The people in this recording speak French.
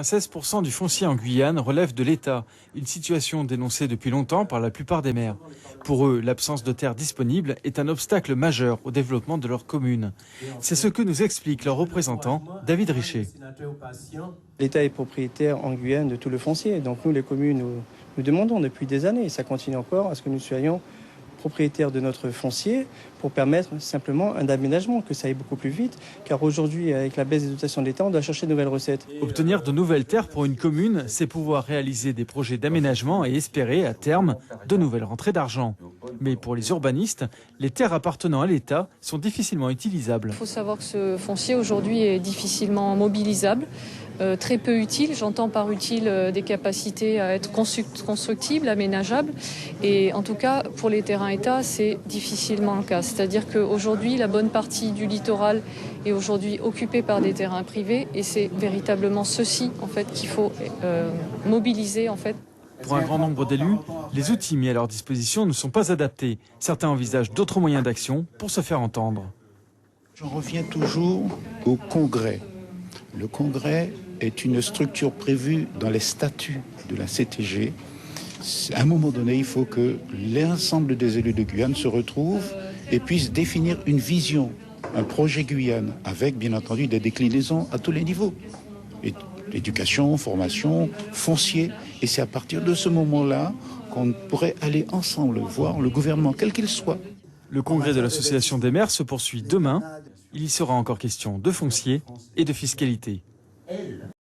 96% du foncier en Guyane relève de l'État, une situation dénoncée depuis longtemps par la plupart des maires. Pour eux, l'absence de terres disponibles est un obstacle majeur au développement de leur commune. C'est ce que nous explique leur représentant, David Richer. L'État est propriétaire en Guyane de tout le foncier, donc nous les communes, nous demandons depuis des années, et ça continue encore, à ce que nous soyons propriétaires de notre foncier pour permettre simplement un aménagement, que ça aille beaucoup plus vite, car aujourd'hui, avec la baisse des dotations de l'État, on doit chercher de nouvelles recettes. Obtenir de nouvelles terres pour une commune, c'est pouvoir réaliser des projets d'aménagement et espérer, à terme, de nouvelles rentrées d'argent. Mais pour les urbanistes, les terres appartenant à l'État sont difficilement utilisables. Il faut savoir que ce foncier aujourd'hui est difficilement mobilisable, très peu utile. J'entends par utile des capacités à être constructibles, aménageables. Et en tout cas, pour les terrains État, c'est difficilement le cas. C'est-à-dire qu'aujourd'hui, la bonne partie du littoral est aujourd'hui occupée par des terrains privés. Et c'est véritablement ceci en fait, qu'il faut mobiliser. En fait. Pour un grand nombre d'élus, les outils mis à leur disposition ne sont pas adaptés. Certains envisagent d'autres moyens d'action pour se faire entendre. J'en reviens toujours au Congrès. Le Congrès est une structure prévue dans les statuts de la CTG. À un moment donné, il faut que l'ensemble des élus de Guyane se retrouvent et puissent définir une vision, un projet Guyane, avec bien entendu des déclinaisons à tous les niveaux. Éducation, formation, foncier. Et c'est à partir de ce moment-là qu'on pourrait aller ensemble voir le gouvernement, quel qu'il soit. Le congrès de l'association des maires se poursuit demain. Il y sera encore question de foncier et de fiscalité.